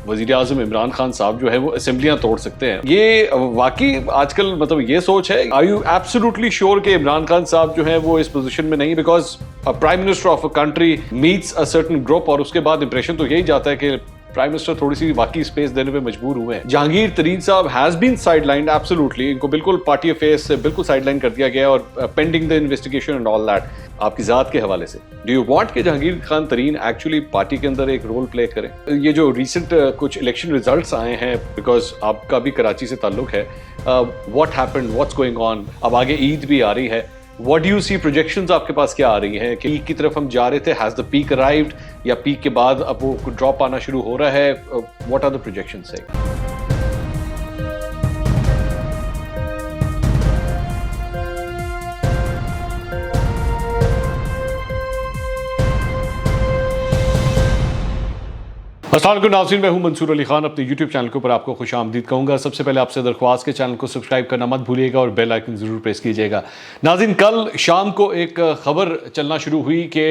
वजीर आजम इमरान खान साहब जो है वो असेंबलियां तोड़ सकते हैं। ये वाकई आजकल मतलब ये सोच है? आर यू एब्सोल्युटली श्योर कि इमरान खान साहब जो है वो इस पोजीशन में नहीं? Because prime minister of a country meets a certain group और उसके बाद इंप्रेशन तो यही जाता है कि प्राइम मिनिस्टर थोड़ी सी वाकई स्पेस देने पे मजबूर हुए हैं। जहांगीर तरीन साहब हैज बीन साइडलाइंड एब्सोल्युटली, इनको बिल्कुल पार्टी अफेयर्स से बिल्कुल साइडलाइन कर दिया गया और pending the investigation and all that. आपकी जात के हवाले से डू यू वांट कि जहांगीर खान तरीन एक्चुअली पार्टी के अंदर एक रोल प्ले करें? ये जो रिसेंट कुछ इलेक्शन रिजल्ट्स आए हैं, बिकॉज आपका भी कराची से ताल्लुक है, what happened, what's going on, अब आगे ईद भी आ रही है, what do you see, projections आपके पास क्या आ रही हैं कि पीक की तरफ हम जा रहे थे, हैज द पीक अराइव्ड, या पीक के बाद अब वो ड्रॉप आना शुरू हो रहा है? व्हाट आर द प्रोजेक्शंस से? अस्सलाम वालेकुम नाज़रीन, मैं हूं मंसूर अली खान। अपने YouTube चैनल के ऊपर आपको खुश आमदीद कहूँगा। सबसे पहले आपसे दरख्वास्त के चैनल को सब्सक्राइब करना मत भूलिएगा और बेल आइकन ज़रूर प्रेस कीजिएगा। नाज़रीन, कल शाम को एक खबर चलना शुरू हुई कि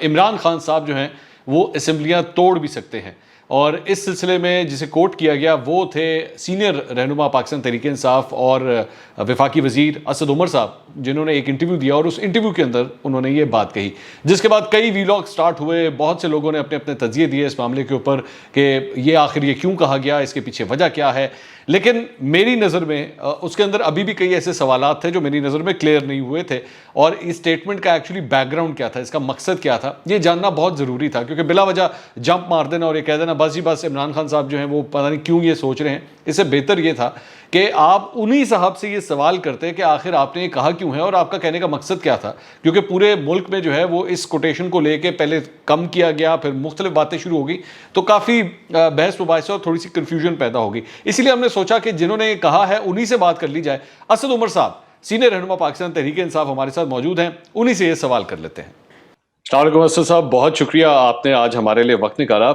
इमरान खान साहब जो हैं वो असेंबलियाँ तोड़ भी सकते हैं, और इस सिलसिले में जिसे कोट किया गया वो थे सीनियर रहनुमा पाकिस्तान तहरीक-ए-इंसाफ और वफाकी वज़ीर असद उमर साहब, जिन्होंने एक इंटरव्यू दिया और उस इंटरव्यू के अंदर उन्होंने ये बात कही, जिसके बाद कई वीलॉग स्टार्ट हुए। बहुत से लोगों ने अपने अपने तज़िये दिए इस मामले के ऊपर कि ये आखिर ये क्यों कहा गया, इसके पीछे वजह क्या है। लेकिन मेरी नज़र में उसके अंदर अभी भी कई ऐसे सवालात थे जो मेरी नज़र में क्लियर नहीं हुए थे, और इस स्टेटमेंट का एक्चुअली बैकग्राउंड क्या था, इसका मकसद क्या था, ये जानना बहुत ज़रूरी था। क्योंकि बिला वजह जंप मार देना और ये कह देना बस जी बस इमरान खान साहब जो हैं वो पता नहीं क्यों ये सोच रहे हैं, इससे बेहतर ये था कि आप उन्हीं साहब से ये सवाल करते कि आखिर आपने ये कहा क्यों है और आपका कहने का मकसद क्या था। क्योंकि पूरे मुल्क में जो है वो इस कोटेशन को लेके पहले कम किया गया, फिर मुख्तलिफ बातें शुरू हो गई, तो काफ़ी बहस मुबाहिसा और थोड़ी सी कन्फ्यूजन पैदा होगी। इसीलिए हमने सोचा कि जिन्होंने कहा है उन्हीं से बात कर ली जाए। असद उमर साहब, सीनियर रहनुमा पाकिस्तान तहरीक-ए-इंसाफ, हमारे साथ मौजूद हैं, उन्हीं से ये सवाल कर लेते हैं। अस्सलाम वालेकुम असद साहब, बहुत शुक्रिया आपने आज हमारे लिए वक्त निकाला।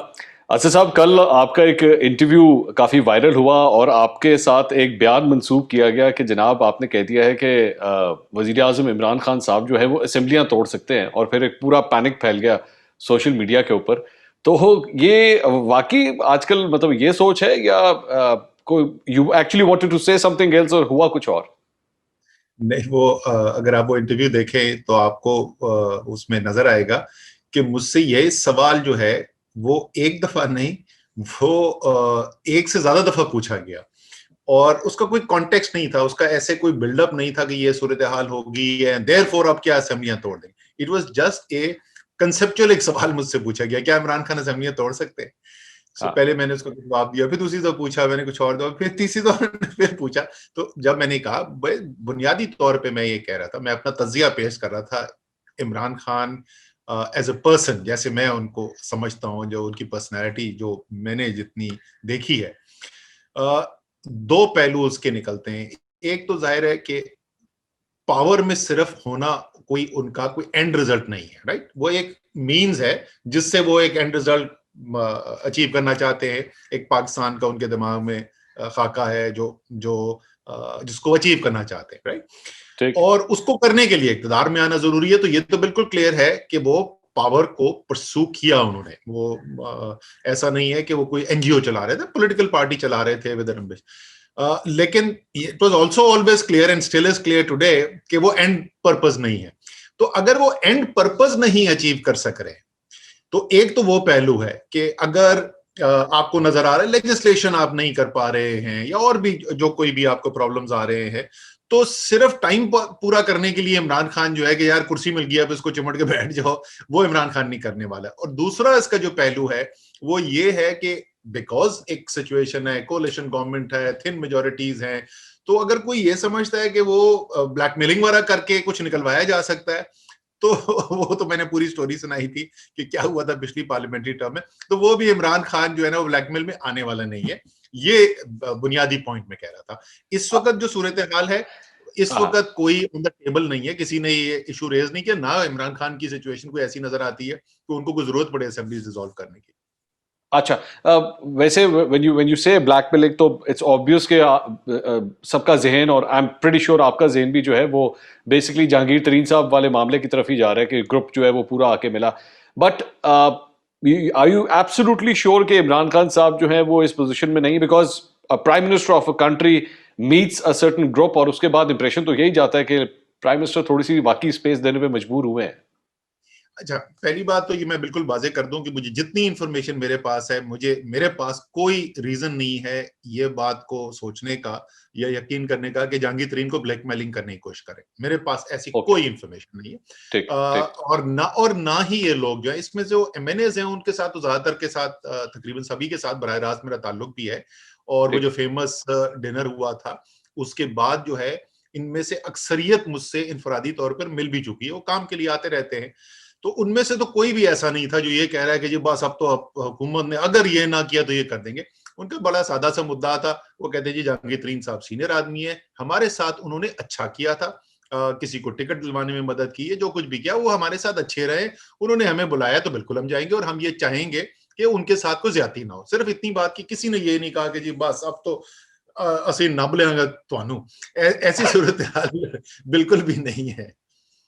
असद साहब, कल आपका एक इंटरव्यू काफ़ी वायरल हुआ और आपके साथ एक बयान मंसूब किया गया कि जनाब आपने कह दिया है कि वज़ीर आज़म इमरान खान साहब जो है वो असेंबलियाँ तोड़ सकते हैं, और फिर एक पूरा पैनिक फैल गया सोशल मीडिया के ऊपर। तो ये वाकई आजकल मतलब ये सोच है, या कोई you actually wanted to say something else और हुआ कुछ और? नहीं, वो अगर आप वो इंटरव्यू देखें तो आपको उसमें नजर आएगा कि मुझसे ये सवाल जो है वो एक दफा नहीं, वो एक से ज्यादा दफा पूछा गया, और उसका कोई कॉन्टेक्स्ट नहीं था, उसका ऐसे कोई बिल्डअप नहीं था कि ये सूरत हाल होगी एंड देयरफॉर अब क्या असेंबलियां तोड़ देंगे। It was just a conceptual एक सवाल मुझसे पूछा गया, क्या इमरान खान असेंबलियां तोड़ सकते हैं? हाँ। पहले मैंने उसको जवाब दिया, फिर दूसरी दफा पूछा, मैंने कुछ और जवाब, फिर तीसरी दफा फिर पूछा। तो जब मैंने कहा, बुनियादी तौर पे मैं ये कह रहा था, मैं अपना तजिया पेश कर रहा था Imran Khan as a person, जैसे मैं उनको समझता हूँ, जो उनकी पर्सनैलिटी जो मैंने जितनी देखी है। दो पहलू उसके निकलते हैं। एक तो जाहिर है कि पावर में सिर्फ होना कोई उनका कोई एंड रिजल्ट नहीं है, राइट? वो एक मीन्स है जिससे वो एक एंड रिजल्ट अचीव करना चाहते हैं। एक पाकिस्तान का उनके दिमाग में खाका है जो जो जिसको अचीव करना चाहते हैं, राइट? और उसको करने के लिए इक़्तिदार में आना जरूरी है। तो ये तो बिल्कुल क्लियर है कि वो पावर को परसू किया उन्होंने। वो ऐसा नहीं है कि वो कोई एनजीओ चला रहे थे, पॉलिटिकल पार्टी चला रहे थे विद एन एम्बिशन। लेकिन it was also always clear and still is clear today कि वो एंड पर्पस नहीं है। तो अगर वो एंड पर्पस नहीं अचीव कर सक रहे, तो एक तो वो पहलू है कि अगर आपको नजर आ रहा है लेजिस्लेशन आप नहीं कर पा रहे हैं, या और भी जो कोई भी आपको प्रॉब्लम्स आ रहे हैं, तो सिर्फ टाइम पूरा करने के लिए इमरान खान जो है कि यार कुर्सी मिल गया अब इसको चिमट के बैठ जाओ, वो इमरान खान नहीं करने वाला। और दूसरा इसका जो पहलू है वो ये है कि बिकॉज एक सिचुएशन है, कोalition गवर्नमेंट है, थिन मेजोरिटीज हैं, तो अगर कोई ये समझता है कि वो ब्लैकमेलिंग वगैरह करके कुछ निकलवाया जा सकता है, तो वो तो मैंने पूरी स्टोरी सुनाई थी कि क्या हुआ था पिछली पार्लियामेंट्री टर्म में। तो वो भी इमरान खान जो है ना वो ब्लैकमेल में आने वाला नहीं है। ये बुनियादी पॉइंट में कह रहा था। इस वक्त जो सूरत हाल है, इस वक्त कोई ऑन द टेबल नहीं है, किसी ने ये इशू रेज नहीं किया, ना इमरान खान की सिचुएशन कोई ऐसी नजर आती है कि उनको कोई जरूरत पड़े असेंबली डिसॉल्व करने की। अच्छा, वैसे when you say ब्लैकमेलिंग, तो इट्स ऑब्वियस कि सबका जहन, और आई एम प्रीटी श्योर आपका जहन भी जो है वो बेसिकली जहांगीर तरीन साहब वाले मामले की तरफ ही जा रहा है कि ग्रुप जो है वो पूरा आके मिला। But are you absolutely sure कि इमरान खान साहब जो हैं वो इस पोजीशन में नहीं, because prime minister of a country meets a certain group और उसके बाद इंप्रेशन तो यही जाता है कि प्राइम मिनिस्टर थोड़ी सी बाकी स्पेस देने पे मजबूर हुए हैं। अच्छा, पहली बात तो ये मैं बिल्कुल वाजे कर दूं कि मुझे जितनी इंफॉर्मेशन मेरे पास है, मेरे पास कोई रीजन नहीं है ये बात को सोचने का या यकीन करने का कि जहांगीर तरीन को ब्लैकमेलिंग करने की कोशिश करें। मेरे पास ऐसी ओके, कोई इंफॉर्मेशन नहीं है। ठीक ठीक। और ना ही ये लोग जो है इसमें जो एमएनएज हैं उनके साथ तो ज्यादातर के साथ तकरीबन सभी के साथ बराह रास्त मेरा ताल्लुक भी है। और वो जो ठीक। फेमस डिनर हुआ था उसके बाद जो है इनमें से अक्सरियत मुझसे इनफरादी तौर पर मिल भी चुकी है। वो काम के लिए आते रहते हैं। तो उनमें से तो कोई भी ऐसा नहीं था जो ये कह रहा है कि जी बस अब तो हुकूमत ने अगर ये ना किया तो ये कर देंगे। उनका बड़ा सादा सा मुद्दा था। वो कहते हैं जी जहांगीर तरीन साहब सीनियर आदमी है, हमारे साथ उन्होंने अच्छा किया था, किसी को टिकट दिलवाने में मदद की है, जो कुछ भी किया वो हमारे साथ अच्छे रहे, उन्होंने हमें बुलाया तो बिल्कुल हम जाएंगे और हम ये चाहेंगे कि उनके साथ कोई ज्यादती ना हो। सिर्फ इतनी बात की, किसी ने ये नहीं कहा कि जी बस अब तो ਅਸੀਂ ਨੱਬ ਲਿਆਂਗਾ ਤੁਹਾਨੂੰ। ऐसी सूरत हाल बिल्कुल भी नहीं है।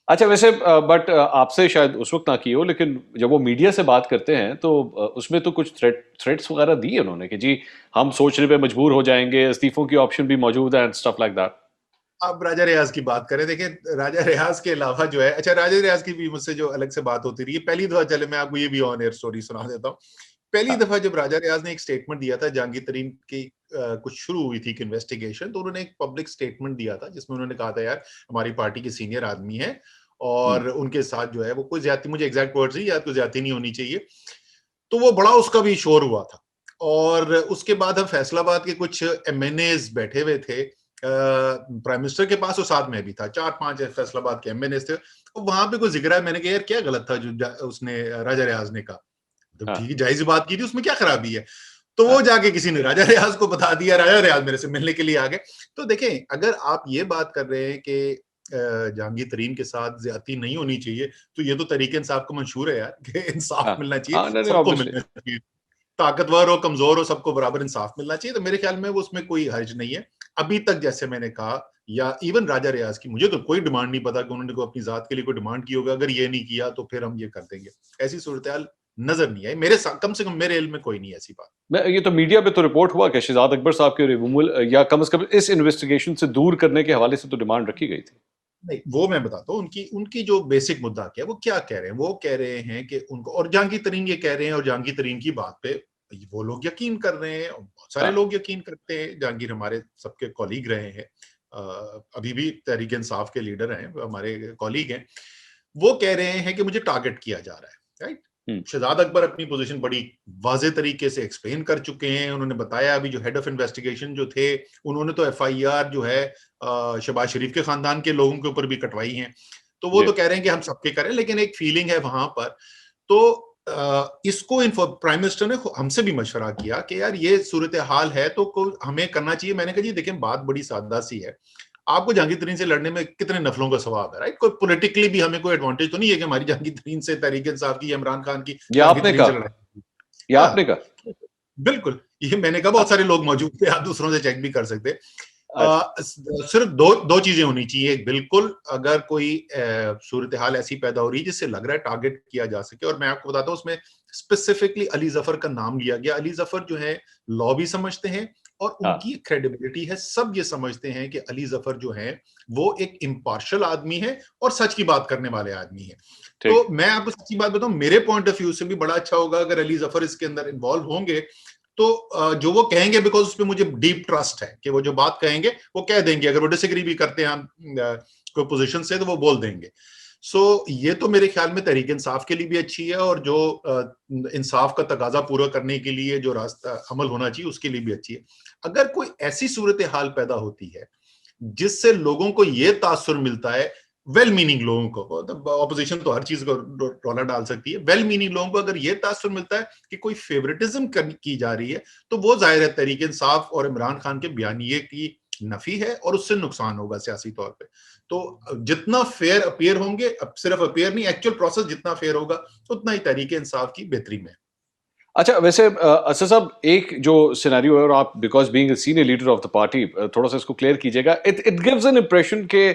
अच्छा, वैसे बट आपसे शायद उस वक्त ना की हो, लेकिन जब वो मीडिया से बात करते हैं तो उसमें तो कुछ थ्रेट्स वगैरह दिए उन्होंने कि जी हम सोचने पे मजबूर हो जाएंगे, इस्तीफों की ऑप्शन भी मौजूद है एंड स्टफ लाइक दैट। आप राजा रियाज की बात करें, देखिए राजा रियाज के अलावा जो है, अच्छा राजा रियाज की भी मुझसे जो अलग से बात होती रही है, पहली दफा, चले मैं आपको ये भी ऑन एयर स्टोरी सुना देता हूँ। पहली हाँ, दफा जब राजा रियाज ने एक स्टेटमेंट दिया था जहांगीर तरीन की कुछ शुरू हुई थी इन्वेस्टिगेशन, तो उन्होंने एक पब्लिक स्टेटमेंट दिया था जिसमें उन्होंने कहा था यार हमारी पार्टी के सीनियर आदमी है हम्म, और उनके साथ जो है वो कोई ज्यादा, मुझे एग्जैक्ट वर्ड्स नहीं याद, कोई ज्यादा नहीं होनी चाहिए। तो वो बड़ा उसका भी शोर हुआ था। और उसके बाद हम फैसलाबाद के कुछ एमएनएज बैठे हुए थे प्राइम मिनिस्टर के पास, और साथ में भी था, 4-5 फैसलाबाद के एमएनएज थे। तो वहां पे कोई जिक्र है, मैंने कहा यार क्या गलत था जो उसने राजा रियाज ने कहा, तो हाँ, ठीक है जायज बात की थी, उसमें क्या खराबी है। तो वो हाँ, जाके किसी ने राजा रियाज को बता दिया, राजा रियाज मेरे से मिलने के लिए आ गए। तो देखें, अगर आप ये बात कर रहे हैं कि जहांगीर तरीन के साथ ज्यादती नहीं होनी चाहिए, तो ये तो तरीके इंसाफ का मंशूर है यार कि इंसाफ हाँ, मिलना चाहिए, हाँ, नहीं नहीं, सबको ऑब्वियसली। मिलना चाहिए, ताकतवर हो कमजोर हो सबको बराबर इंसाफ मिलना चाहिए। तो मेरे ख्याल में वो उसमें कोई हर्ज नहीं है। अभी तक जैसे मैंने कहा, या इवन राजा रियाज की मुझे तो कोई डिमांड नहीं पता कि उन्होंने कोई अपनी जात के लिए कोई डिमांड की होगा, अगर ये नहीं किया तो फिर हम ये कर देंगे, ऐसी सूरत हाल नजर नहीं आई मेरे साथ, कम से कम मेरे इल्म में कोई नहीं ऐसी बात। मैं ये तो मीडिया पे तो रिपोर्ट हुआ कि शहजाद अकबर साहब के रिमूवल या कम से कम इस इन्वेस्टिगेशन से दूर करने के हवाले से तो डिमांड रखी गई थी। नहीं, वो मैं बताता हूँ उनकी उनकी जो बेसिक मुद्दा क्या है, वो क्या कह रहे हैं। वो कह रहे हैं कि उनको, और जहांगीर तरीन ये कह रहे हैं, और जहांगीर तरीन की बात पे वो लोग यकीन कर रहे हैं और बहुत सारे हाँ, लोग यकीन करते हैं। जहांगीर हमारे सबके कॉलीग रहे हैं, अभी भी तहरीक इंसाफ के लीडर हैं, हमारे कॉलीग हैं। वो कह रहे हैं कि मुझे टारगेट किया जा रहा है, राइट। हम्म, शहजाद अकबर अपनी पोजीशन बड़ी वाजे तरीके से एक्सप्लेन कर चुके हैं। उन्होंने बताया, अभी जो हेड ऑफ इन्वेस्टिगेशन जो थे, उन्होंने तो एफआईआर जो है शहबाज शरीफ के खानदान के लोगों के ऊपर भी कटवाई हैं। तो वो जी, तो कह रहे हैं कि हम सबके करें, लेकिन एक फीलिंग है वहां पर। तो इसको प्राइम मिनिस्टर ने हमसे भी मशवरा किया कि यार ये सूरत हाल है तो हमें करना चाहिए। मैंने कहा जी देखें, बात बड़ी सादा सी है, आपको जहांगीर तरीन से लड़ने में कितने नफलों का सवाब है, राइट। कोई पॉलिटिकली भी हमें कोई एडवांटेज तो नहीं है कि हमारी जहांगीर तरीन से, तहरीक इंसाफ की, इमरान खान की ये जहांगीर आपने तरीन से कहा, लड़ाई। ये हाँ, आपने कहा। बिल्कुल, ये मैंने कहा, बहुत सारे लोग मौजूद थे, आप दूसरों से चेक भी कर सकते। अच्छा, सिर्फ दो दो चीजें होनी चाहिए। बिल्कुल, अगर कोई सूरत हाल ऐसी पैदा हो रही है जिससे लग रहा है टारगेट किया जा सके, और मैं आपको बताता हूँ उसमें स्पेसिफिकली अली जफर का नाम लिया गया। अली जफर जो है लॉ भी समझते हैं और हाँ, उनकी क्रेडिबिलिटी है, सब ये समझते हैं कि अली जफर जो है वो एक इम्पार्शियल आदमी है और सच की बात करने वाले आदमी है। ठीक। तो मैं आपको सच्ची बात बताऊं, मेरे पॉइंट ऑफ व्यू से भी बड़ा अच्छा होगा अगर अली जफर इसके अंदर इन्वॉल्व होंगे। तो जो वो कहेंगे, बिकॉज उस पर मुझे डीप ट्रस्ट है कि वो जो बात कहेंगे वो कह देंगे। अगर वो डिसएग्री भी करते हैं हम कोई पोजीशन से, तो वो बोल देंगे। ये तो मेरे ख्याल में तहरीक इंसाफ के लिए भी अच्छी है, और जो इंसाफ का तकाजा पूरा करने के लिए जो रास्ता अमल होना चाहिए उसके लिए भी अच्छी है। अगर कोई ऐसी सूरत हाल पैदा होती है जिससे लोगों को ये तासुर मिलता है, वेल मीनिंग लोगों को, ऑपोजिशन तो हर चीज को रौला डाल सकती है, वेल मीनिंग लोगों को अगर ये तासुर मिलता है कि कोई फेवरेटिज्म की जा रही है, तो वो जाहिर है तहरीक इंसाफ और इमरान खान के बयानिए की नफी है और उससे नुकसान होगा सियासी तौर पे। तो जितना फेयर अपेयर होंगे, अब सिर्फ अपेयर नहीं, एक्चुअल प्रोसेस जितना फेयर होगा, उतना ही तहरीक इंसाफ की बेहतरी में। अच्छा, वैसे असद साहब, एक जो सिनेरियो है, और आप because being a senior leader of the party थोड़ा सा इसको क्लियर कीजिएगा। It it gives an impression के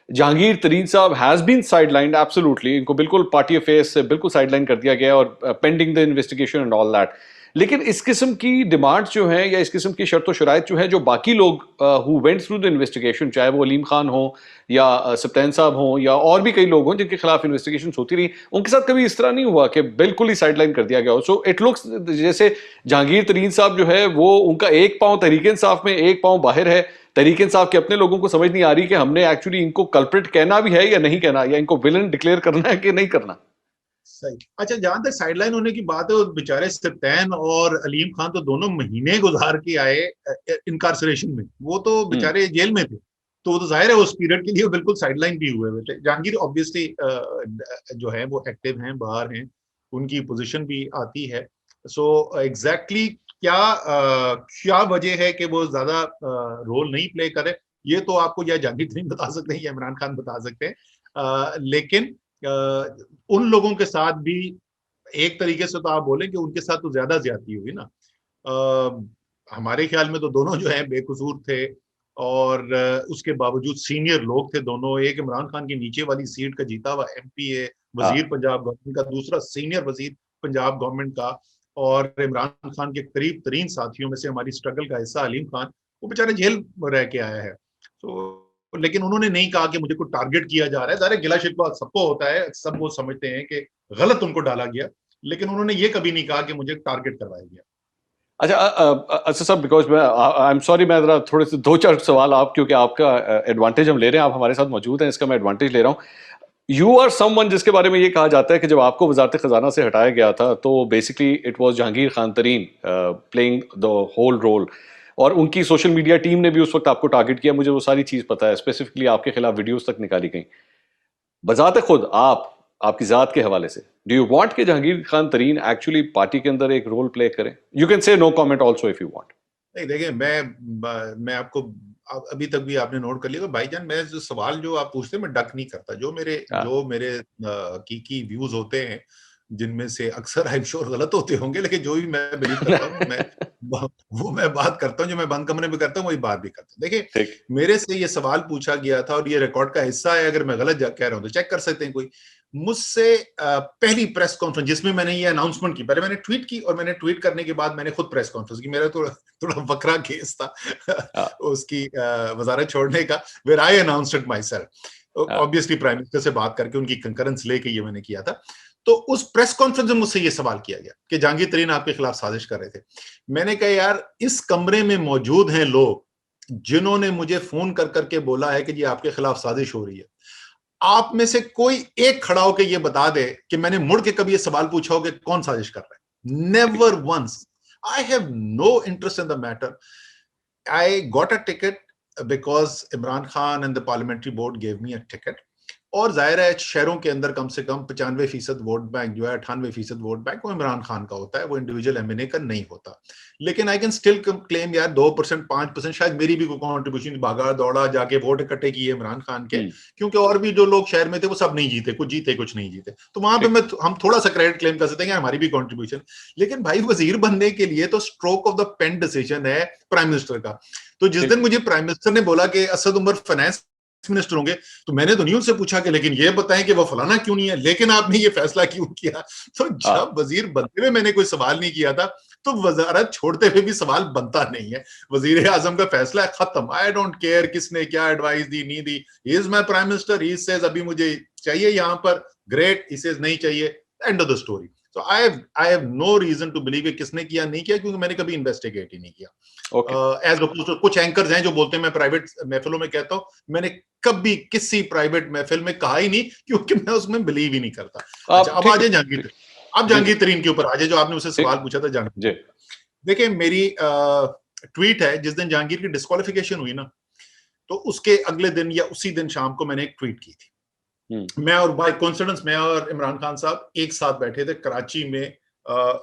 जहांगीर तरीन साहब हैज बीन साइडलाइंड एब्सोल्युटली, इनको बिल्कुल पार्टी अफेयर्स से बिल्कुल साइडलाइन कर दिया गया और pending the investigation and all that. लेकिन इस किस्म की डिमांड्स जो हैं या इस किस्म की शर्त व शराइत जो है जो बाकी लोग who went through the investigation, चाहे वो अलीम खान हो या सप्तान साहब हों या और भी कई लोग हों जिनके खिलाफ इन्वेस्टिगेशन होती रही, उनके साथ कभी इस तरह नहीं हुआ कि बिल्कुल ही साइडलाइन कर दिया गया हो। सो इट लुक्स जैसे जहांगीर तरीन साहब जो है वो उनका एक पांव तहरीक इंसाफ में, एक पांव बाहर है। तहरीक इंसाफ के अपने लोगों को समझ नहीं आ रही कि हमने एक्चुअली इनको कल्प्रिट कहना भी है या नहीं कहना, या इनको विलन डिक्लेयर करना है कि नहीं करना। सही। अच्छा, जहां तक साइडलाइन होने की बात है, वो बेचारे सत्तैन और अलीम खान तो दोनों महीने गुजार के आए इनकार्सरेशन में, वो तो बेचारे जेल में थे, तो वो तो जाहिर है उस पीरियड के लिए बिल्कुल साइडलाइन भी हुए थे। जहांगीर ऑब्वियसली जो है वो एक्टिव हैं, बाहर हैं, उनकी पोजीशन भी आती है। सो एग्जैक्टली क्या वजह है कि वो ज्यादा रोल नहीं प्ले करे, ये तो आपको या जहांगीर तरीन बता सकते हैं या इमरान खान बता सकते हैं। लेकिन उन लोगों के साथ भी एक तरीके से तो आप बोलें कि उनके साथ तो ज्यादा ज्यादती हुई ना। हमारे ख्याल में तो दोनों जो है बेकसूर थे, और उसके बावजूद सीनियर लोग थे दोनों। एक इमरान खान की नीचे वाली सीट का जीता हुआ एमपी है, वजीर पंजाब गवर्नमेंट का, दूसरा सीनियर वजीर पंजाब गवर्नमेंट का, और इमरान खान के करीब तरीन साथियों में से हमारी स्ट्रगल का हिस्सा अलीम खान, वो बेचारे जेल रह के आया है। तो लेकिन उन्होंने नहीं कहा कि मुझे को टारगेट किया जा रहा है। ज़ाहिर गिला शिकवा सबको होता है, सब वो समझते हैं कि गलत उनको डाला गया, लेकिन उन्होंने ये कभी नहीं कहा कि मुझे टारगेट करवाया गया। अच्छा अच्छा साहब, बिकॉज मैं आई एम सॉरी, मैं जरा थोड़े से दो चार सवाल आप, क्योंकि आपका एडवांटेज हम ले रहे हैं, आप हमारे साथ मौजूद हैं, इसका मैं एडवांटेज ले रहा हूँ। यू आर समवन जिसके बारे में ये कहा जाता है कि जब आपको वजारत खजाना से हटाया गया था तो basically it was Jahangir Khan Tareen playing the whole role, और उनकी सोशल मीडिया टीम ने भी उस वक्त आपको टारगेट किया। मुझे वो सारी चीज़ पता है, स्पेसिफिकली आपके खिलाफ वीडियोस तक निकाली गई। बजाते खुद आप, आपकी जात के हवाले से, डू यू वांट कि जहांगीर खान तरीन एक्चुअली पार्टी के अंदर एक रोल प्ले करें? You can say no comment also if you want. नहीं, देखिए, मैं आपको अभी तक भी आपने नोट कर लिया भाईजान, मैं जो सवाल जो आप पूछते हैं मैं डक नहीं करता। जो मेरे की व्यूज होते हैं, जिनमें से अक्सर आई एम श्योर गलत होते होंगे, लेकिन जो भी मैं बिलीव करता हूँ मैं बात करता हूँ। जो मैं बंद कमरे में करता हूँ वही बात भी करता हूँ। देखिए, मेरे से ये सवाल पूछा गया था और ये रिकॉर्ड का हिस्सा है, अगर मैं गलत कह रहा हूँ तो चेक कर सकते हैं कोई। मुझसे पहली प्रेस कॉन्फ्रेंस जिसमें मैंने ये अनाउंसमेंट की, पहले मैंने ट्वीट की और मैंने ट्वीट करने के बाद मैंने खुद प्रेस कॉन्फ्रेंस की। मेरा थोड़ा बकरा केस था उसकी वजारत छोड़ने का, where I announced it myself, obviously prime minister से बात करके उनकी कंकरेंस लेके ये मैंने किया था। तो उस प्रेस कॉन्फ्रेंस में मुझसे ये सवाल किया गया कि जहांगीर तरीन आपके खिलाफ साजिश कर रहे थे। मैंने कहा यार, इस कमरे में मौजूद हैं लोग जिन्होंने मुझे फोन कर करके बोला है कि जी आपके खिलाफ साजिश हो रही है। आप में से कोई एक खड़ा होकर ये बता दे कि मैंने मुड़ के कभी ये सवाल पूछा हो कि कौन साजिश कर रहा है? Never once. I have no interest in the matter. I got a ticket because Imran Khan and the parliamentary board gave me a ticket. और जाहिर है शहरों के अंदर कम से कम 95% वोट बैंक जो है, 98% वोट बैंक वो इमरान खान का होता है, वो इंडिविजुअल एमएनए का नहीं होता। लेकिन आई कैन स्टिल क्लेम यार 2% 5% शायद मेरी भी कोई कॉन्ट्रीब्यूशन, भागा दौड़ा जाके वोट इकट्ठे किए इमरान खान के, क्योंकि और भी जो लोग शहर में थे वो सब नहीं जीते, कुछ जीते कुछ नहीं जीते, तो वहां पे हम थोड़ा सा क्रेडिट क्लेम कर सकते हैं हमारी भी कॉन्ट्रीब्यूशन। लेकिन भाई, वजीर बनने के लिए तो stroke of the pen decision है प्राइम मिनिस्टर का। तो जिस दिन मुझे प्राइम मिनिस्टर ने बोला कि असद उमर फाइनेंस मिनिस्टर होंगे, तो मैंने तो नहीं उनसे पूछा कि लेकिन ये बताएं कि वो फलाना क्यों नहीं है, लेकिन आपने ये फैसला क्यों किया। तो जब वजीर बनते हुए मैंने कोई सवाल नहीं किया था, तो वजारत छोड़ते हुए भी सवाल बनता नहीं है। वजीर आजम का फैसला है, खत्म। आई डोंट केयर किसने क्या एडवाइस दी नहीं दी। He is my prime minister, he says अभी मुझे चाहिए यहाँ पर, ग्रेट। ही सेज नहीं चाहिए, end of the story. So I have no reason to believe कि किसने किया नहीं किया, क्योंकि मैंने कभी इन्वेस्टिगेट ही नहीं किया। एज अपोज्ड टू कुछ एंकर्स हैं जो बोलते हैं मैं प्राइवेट महफिलों में कहता हूँ, मैंने कभी किसी प्राइवेट महफिल में कहा ही नहीं, क्योंकि मैं उसमें बिलीव ही नहीं करता। अच्छा, अब आ जाए जहांगीर, अब जहांगीर तरीन के ऊपर आ जाए, जो आपने मुझसे सवाल पूछा था जहांगीर। देखिए, मेरी ट्वीट है, जिस दिन जहांगीर की डिस्क्वालिफिकेशन हुई ना, तो उसके अगले दिन या उसी दिन शाम को मैंने एक ट्वीट की थी। मैं और बाय कोइंसिडेंस मैं और इमरान खान साहब एक साथ बैठे थे कराची में,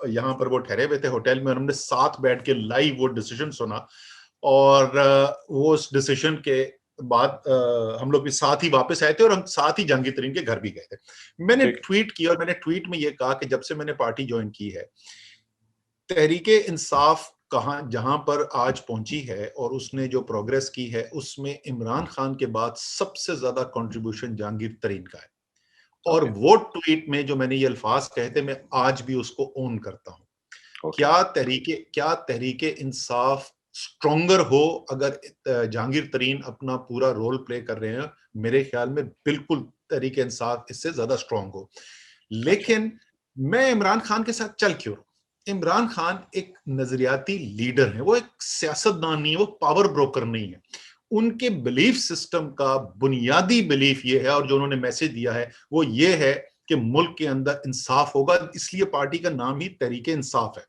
यहाँ पर वो ठहरे हुए थे होटल में, और हमने साथ बैठ के लाइव वो डिसीजन सुना। और वो उस डिसीजन के बाद हम लोग भी साथ ही वापस आए थे, और हम साथ ही जहांगीर तरीन के घर भी गए थे। मैंने ट्वीट किया, और मैंने ट्वीट में ये कहा कि जब से मैंने पार्टी ज्वाइन की है, तहरीके इंसाफ कहाँ जहां पर आज पहुंची है और उसने जो प्रोग्रेस की है, उसमें इमरान खान के बाद सबसे ज्यादा कंट्रीब्यूशन जहांगीर तरीन का है। और ओके, वो ट्वीट में जो मैंने ये अल्फाज कहे थे, मैं आज भी उसको ओन करता हूं। ओके, क्या तहरीके इंसाफ स्ट्रोंगर हो अगर जहांगीर तरीन अपना पूरा रोल प्ले कर रहे हैं? मेरे ख्याल में बिल्कुल तहरीके इंसाफ इससे ज्यादा स्ट्रांग हो। अच्छा, लेकिन मैं इमरान खान के साथ चल क्यों रहा हूं? इमरान खान एक नजरियाती लीडर है, वो एक सियासतदान नहीं है, वो पावर ब्रोकर नहीं है। उनके बिलीफ सिस्टम का बुनियादी बिलीफ ये है, और जो उन्होंने मैसेज दिया है वो ये है कि मुल्क के अंदर इंसाफ होगा, इसलिए पार्टी का नाम ही तहरीके इंसाफ है।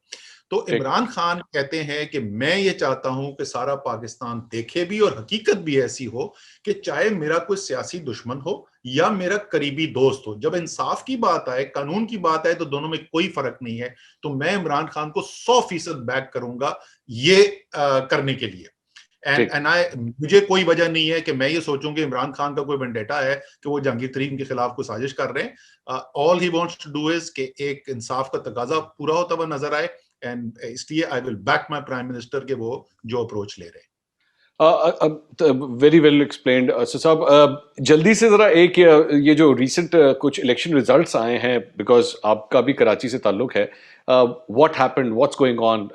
तो ठीक, इमरान खान कहते हैं कि मैं ये चाहता हूं कि सारा पाकिस्तान देखे भी, और हकीकत भी ऐसी हो कि चाहे मेरा कोई सियासी दुश्मन हो या मेरा करीबी दोस्त हो, जब इंसाफ की बात आए, कानून की बात आए, तो दोनों में कोई फर्क नहीं है। तो मैं इमरान खान को 100% बैक करूंगा ये करने के लिए। एंड ठीक। एंड आई मुझे कोई वजह नहीं है कि मैं ये सोचूं कि इमरान खान का कोई वेंडेटा है कि वो जहांगीर तरीन के खिलाफ कोई साजिश कर रहे हैं। All he wants to do is कि एक इंसाफ का तकाजा पूरा होता हुआ नजर आए, एंड इसलिए I will back my prime minister के वो जो अप्रोच ले रहे हैं। वेरी वेल एक्सप्लेन्ड सर साहब। जल्दी से जरा एक ये जो रिसेंट कुछ इलेक्शन रिजल्ट्स आए हैं, बिकॉज आपका भी कराची से ताल्लुक है, what happened, what's going on?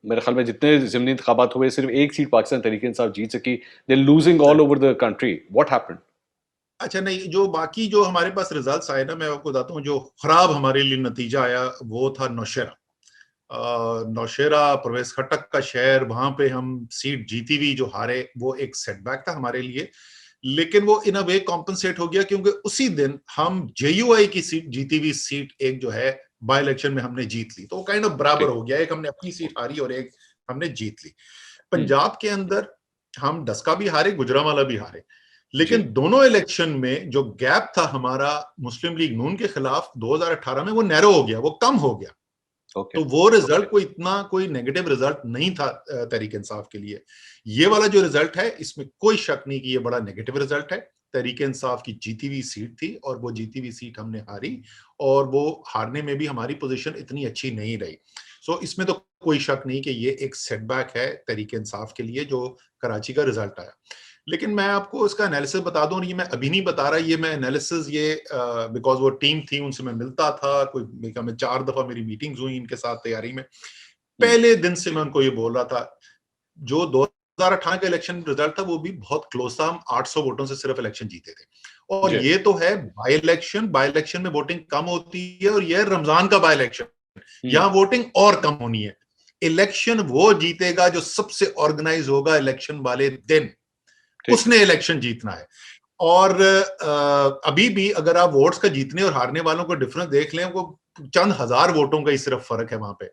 मेरे ख्याल में जितने ज़िमनी इंतखाबात हुए, सिर्फ एक सीट पाकिस्तान तहरीक इंसाफ जीत सकी। They losing all over the country, what happened? अच्छा, नहीं, जो बाकी जो हमारे पास रिजल्ट्स आए ना, मैं आपको बताता हूँ। जो खराब हमारे लिए नतीजा आया वो था नौशेरा। नौशेरा परवेज खटक का शहर, वहां पे हम सीट जीती हुई जो हारे, वो एक सेटबैक था हमारे लिए। लेकिन वो इन अ वे कॉम्पनसेट हो गया, क्योंकि उसी दिन हम जेयूआई की सीट, जीती हुई सीट एक जो है बाई इलेक्शन में हमने जीत ली, तो वो काइंड ऑफ बराबर ठीक। हो गया। एक हमने अपनी सीट हारी और एक हमने जीत ली। हम्म। पंजाब के अंदर हम डस्का भी हारे, गुजरांवाला भी हारे। जी। लेकिन दोनों इलेक्शन में जो गैप था हमारा मुस्लिम लीग नून के खिलाफ 2018 में, वो नैरो हो गया, वो कम हो गया। ओके। तो वो रिजल्ट कोई इतना कोई नेगेटिव रिजल्ट नहीं था तहरीक इंसाफ के लिए। ये वाला जो रिजल्ट है, इसमें कोई शक नहीं कि ये बड़ा नेगेटिव रिजल्ट है। तहरीक इंसाफ की जीती हुई सीट थी और वो जीती हुई सीट हमने हारी, और वो हारने में भी हमारी पोजीशन इतनी अच्छी नहीं रही। सो इसमें तो कोई शक नहीं कि ये एक सेटबैक है तहरीक इंसाफ के लिए, जो कराची का रिजल्ट आया। लेकिन मैं आपको इसका एनालिसिस बता दूं, और ये मैं अभी नहीं बता रहा, ये मैं एनालिसिस ये बिकॉज वो टीम थी, उनसे मैं मिलता था, कोई मैं 4 दफा मेरी मीटिंग्स हुई इनके साथ तैयारी में। हम्म। पहले दिन से मैं उनको ये बोल रहा था, जो 2018 का इलेक्शन रिजल्ट था वो भी बहुत क्लोज था, हम 800 वोटों से सिर्फ इलेक्शन जीते थे। और जी। ये तो है बाई इलेक्शन में वोटिंग कम होती है, और ये रमजान का बाई इलेक्शन, हम्म। यहां वोटिंग और कम होनी है। इलेक्शन वो जीतेगा जो सबसे ऑर्गेनाइज होगा इलेक्शन वाले दिन, ठीक। उसने इलेक्शन जीतना है। और अभी भी अगर आप वोट्स का जीतने और हारने वालों को डिफरेंस देख लें, वो चंद हजार वोटों का ही सिर्फ फर्क है वहां पे।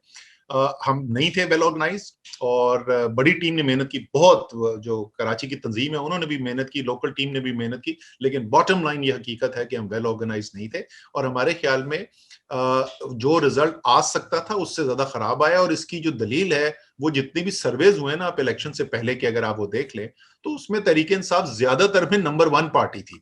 हम नहीं थे वेल ऑर्गेनाइज, और बड़ी टीम ने मेहनत की बहुत, जो कराची की तंजीम है उन्होंने भी मेहनत की, लोकल टीम ने भी मेहनत की। लेकिन बॉटम लाइन ये हकीकत है कि हम वेल ऑर्गेनाइज नहीं थे, और हमारे ख्याल में जो रिजल्ट आ सकता था उससे ज्यादा खराब आया। और इसकी जो दलील है, वो जितने भी सर्वेज हुए ना आप इलेक्शन से पहले के, अगर आप वो देख लें, तो उसमें तहरीक इंसाफ ज्यादातर में नंबर 1 पार्टी थी।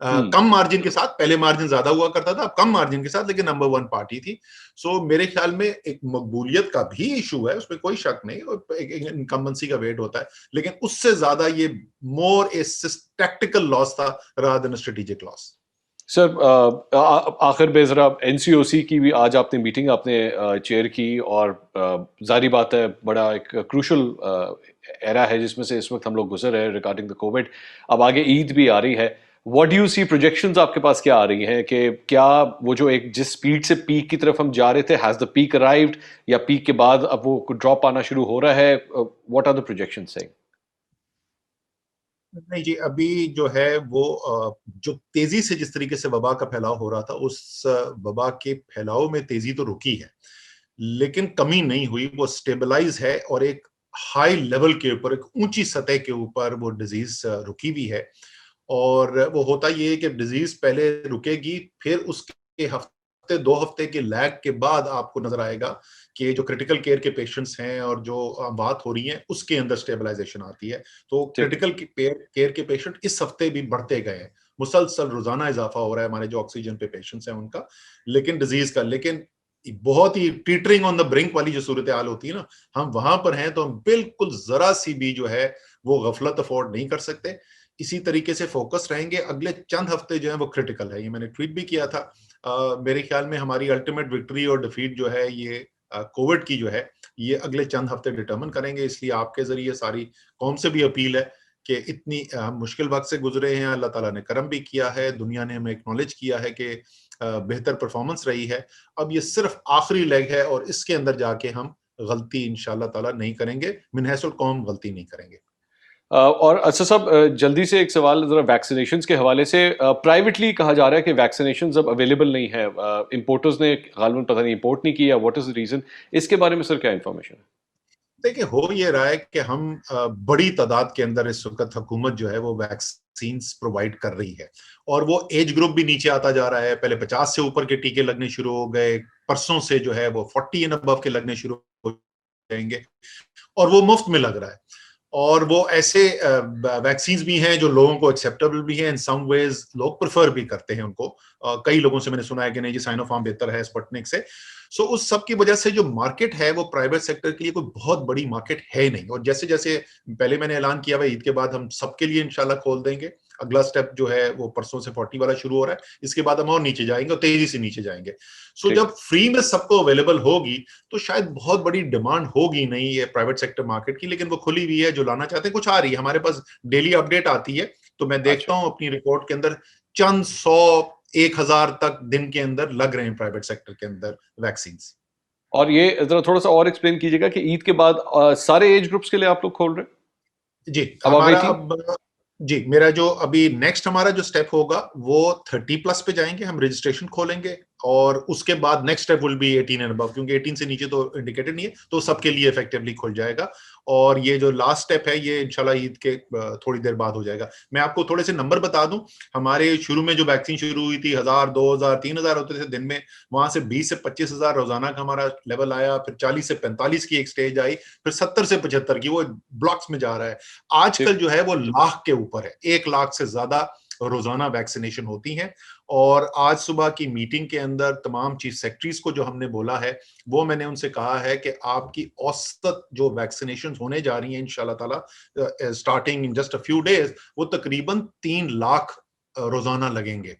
हम्म। कम मार्जिन के साथ, पहले मार्जिन ज्यादा हुआ करता था, अब कम मार्जिन के साथ, लेकिन नंबर 1 पार्टी थी। सो मेरे ख्याल में एक मकबूलियत का भी इशू है, उसमें कोई शक नहीं, और एक इनकम्बेंसी का वेट होता है। लेकिन उससे ज्यादा ये मोर ए टैक्टिकल लॉस था rather than strategic loss. Sir, आखिर में ज़रा एनसीओसी की भी आज आपने मीटिंग आपने चेयर की, और जारी बात है बड़ा एक क्रूशल एरा है जिसमें से इस वक्त हम लोग गुजर रहे हैं रिगार्डिंग द कोविड। अब आगे ईद भी आ रही है। What do you see, projections आपके पास क्या आ रही हैं कि क्या वो जो एक जिस स्पीड से पीक की तरफ हम जा रहे थे, हैज़ द पीक अराइव्ड, या पीक के बाद अब वो ड्रॉप आना शुरू हो रहा है? What are the projections saying? नहीं जी, अभी जो है वो जो तेजी से जिस तरीके से वबा का फैलाव हो रहा था, उस वबा के फैलाव में तेजी तो रुकी है, लेकिन कमी नहीं हुई, वो स्टेबलाइज है, और एक हाई लेवल के ऊपर, एक ऊंची सतह के ऊपर वो डिजीज रुकी भी है। और वो होता ये है कि डिजीज पहले रुकेगी, फिर उसके हफ्ते 2 हफ्ते के लैग के बाद आपको नजर आएगा कि जो क्रिटिकल केयर के पेशेंट्स हैं और जो बात हो रही है उसके अंदर स्टेबलाइजेशन आती है। तो ठीक। क्रिटिकल केयर के पेशेंट इस हफ्ते भी बढ़ते गए हैं, मुसलसल रोजाना इजाफा हो रहा है हमारे जो ऑक्सीजन पे पेशेंट्स हैं उनका, लेकिन डिजीज का, लेकिन बहुत ही टीटरिंग ऑन द ब्रिंक वाली जो सूरत हाल होती है ना, हम वहां पर हैं, तो हम बिल्कुल जरा सी भी जो है वो गफलत अफोर्ड नहीं कर सकते। इसी तरीके से फोकस रहेंगे। अगले चंद हफ्ते जो है वो क्रिटिकल है, ये मैंने ट्वीट भी किया था। मेरे ख्याल में हमारी अल्टीमेट विक्ट्री और डिफीट जो है ये कोविड की जो है ये अगले चंद हफ्ते डिटरमिन करेंगे। इसलिए आपके जरिए सारी कौम से भी अपील है कि इतनी मुश्किल वक्त से गुजरे हैं, अल्लाह ताला ने करम भी किया है, दुनिया ने हमें एक्नॉलेज किया है कि बेहतर परफॉर्मेंस रही है। अब ये सिर्फ आखिरी लेग है और इसके अंदर जाके हम गलती इंशाल्लाह ताला नहीं करेंगे, मिनहसुल कौम गलती नहीं करेंगे। और अच्छा साहब, जल्दी से एक सवाल जरा वैक्सीनेशन के हवाले से। प्राइवेटली कहा जा रहा है कि वैक्सीनेशन अब अवेलेबल नहीं है, इंपोर्टर्स ने गालिबन पता नहीं इंपोर्ट नहीं किया, व्हाट इज द रीजन? इसके बारे में सर क्या इन्फॉर्मेशन है? देखिए, हो ये रहा है कि हम बड़ी तादाद के अंदर इस वक्त हुकूमत जो है वो वैक्सीन प्रोवाइड कर रही है और वो एज ग्रुप भी नीचे आता जा रहा है। पहले 50 से ऊपर के टीके लगने शुरू हो गए, परसों से जो है वो 40 एंड अबव के लगने शुरू हो जाएंगे और वो मुफ्त में लग रहा है। और वो ऐसे वैक्सीन भी हैं जो लोगों को एक्सेप्टेबल भी हैं, इन सम वेज लोग प्रेफर भी करते हैं उनको। कई लोगों से मैंने सुना है कि नहीं जी साइनोफार्म बेहतर है स्पुतनिक से। सो उस सब की वजह से जो मार्केट है वो प्राइवेट सेक्टर के लिए कोई बहुत बड़ी मार्केट है नहीं। और जैसे जैसे पहले मैंने ऐलान किया हुआ ईद के बाद हम सबके लिए इंशाल्लाह खोल देंगे। अगला स्टेप जो है वो परसों से 40 वाला शुरू हो रहा है, इसके बाद हम और नीचे जाएंगे और तेजी से नीचे जाएंगे। सो जब फ्री में सबको अवेलेबल होगी तो शायद बहुत बड़ी डिमांड होगी नहीं ये प्राइवेट सेक्टर मार्केट की, लेकिन वो खुली हुई है। जो लाना चाहते हैं कुछ आ रही है, हमारे पास डेली अपडेट आती है, तो मैं देखता हूँ अपनी रिपोर्ट के अंदर चंद 100-1000 तक दिन के अंदर लग रहे हैं प्राइवेट सेक्टर के अंदर वैक्सीन। और ये जरा थोड़ा सा और एक्सप्लेन कीजिएगा कि ईद के बाद सारे एज ग्रुप्स के लिए आप लोग खोल रहे हैं? जी, अब हमारा 18? अब जी, मेरा जो अभी नेक्स्ट हमारा जो स्टेप होगा वो 30 प्लस पे जाएंगे, हम रजिस्ट्रेशन खोलेंगे और उसके बाद next step will be 18 and above, क्योंकि 18 से नीचे तो इंडिकेटेड नहीं है, तो सबके लिए इफेक्टिवली खुल जाएगा। और ये जो लास्ट स्टेप है ये इंशाल्लाह ईद के थोड़ी देर बाद हो जाएगा। मैं आपको थोड़े से नंबर बता दूं, हमारे शुरू में जो वैक्सीन शुरू हुई थी 1000, 2000, 3000 होते थे दिन में, वहां से 20 से 25,000 रोजाना का हमारा लेवल आया, फिर 40 से 45 की एक स्टेज आई, फिर 70 से 75 की, वो ब्लॉक्स में जा रहा है। आजकल जो है वो लाख के ऊपर है, 1 लाख से ज्यादा रोजाना वैक्सीनेशन होती हैं। और आज सुबह की मीटिंग के अंदर तमाम चीफ सेक्रेटरीज को जो हमने बोला है वो मैंने उनसे कहा है कि आपकी औसत जो वैक्सीनेशन होने जा रही हैं इंशाल्लाह ताला starting in just a few days, वो तकरीबन 3 लाख रोजाना लगेंगे।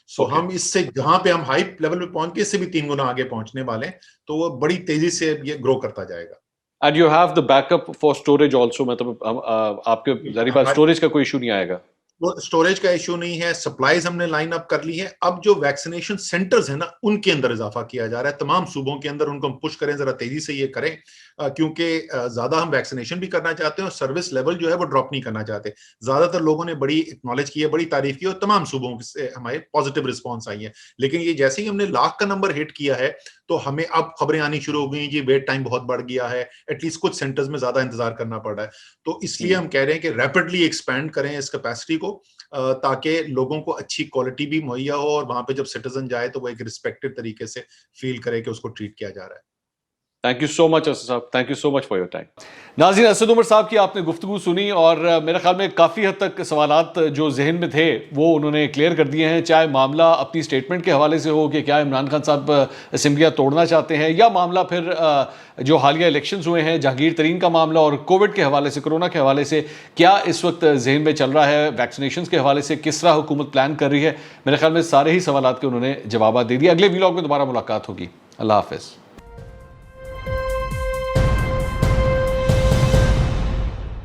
सो हम इससे जहां पे हम हाई लेवल पे पहुंच के इससे भी 3 गुना आगे पहुंचने वाले हैं, तो वो बड़ी तेजी से ये ग्रो करता जाएगा। And you have the backup for storage also, मतलब आपके जरिए पास स्टोरेज का कोई इशू नहीं आएगा? स्टोरेज का इशू नहीं है, सप्लाईज हमने लाइन अप कर ली है। अब जो वैक्सीनेशन सेंटर्स है ना उनके अंदर इजाफा किया जा रहा है, तमाम सूबों के अंदर उनको हम पुश करें, जरा तेजी से ये करें, क्योंकि ज्यादा हम वैक्सीनेशन भी करना चाहते हैं और सर्विस लेवल जो है वो ड्रॉप नहीं करना चाहते। ज्यादातर लोगों ने बड़ी एक्नॉलेज की है, बड़ी तारीफ की और तमाम सूबों से हमारे पॉजिटिव रिस्पॉन्स आई है। लेकिन ये जैसे ही हमने लाख का नंबर हिट किया है तो हमें अब खबरें आनी शुरू हो गई, जी वेट टाइम बहुत बढ़ गया है, एटलीस्ट कुछ सेंटर्स में ज्यादा इंतजार करना पड़ रहा है। तो इसलिए हम कह रहे हैं कि रैपिडली एक्सपैंड करें इस कैपेसिटी को, ताकि लोगों को अच्छी क्वालिटी भी मुहैया हो और वहां पे जब सिटीजन जाए तो वो एक रिस्पेक्टेड तरीके से फील करे कि उसको ट्रीट किया जा रहा है। Thank you so much Asad sahab, thank you so much for your time. नाज़रीन, असद उमर साहब की आपने गुफ्तगू सुनी और मेरे ख्याल में काफ़ी हद तक सवालात जो जहन में थे वो उन्होंने क्लियर कर दिए हैं। चाहे मामला अपनी स्टेटमेंट के हवाले से हो कि क्या इमरान खान साहब असम्बलियाँ तोड़ना चाहते हैं, या मामला फिर जो हालिया इलेक्शंस हुए हैं, जहांगीर तरीन का मामला और कोविड के हवाले से, कोरोना के हवाले से क्या इस वक्त जहन में चल रहा है, वैक्सीनेशन के हवाले से किस तरह हुकूमत प्लान कर रही है, मेरे ख्याल में सारे ही सवालात के उन्होंने जवाब दे दिए। अगले व्लॉग में दोबारा मुलाकात होगी। अल्लाह हाफिज़।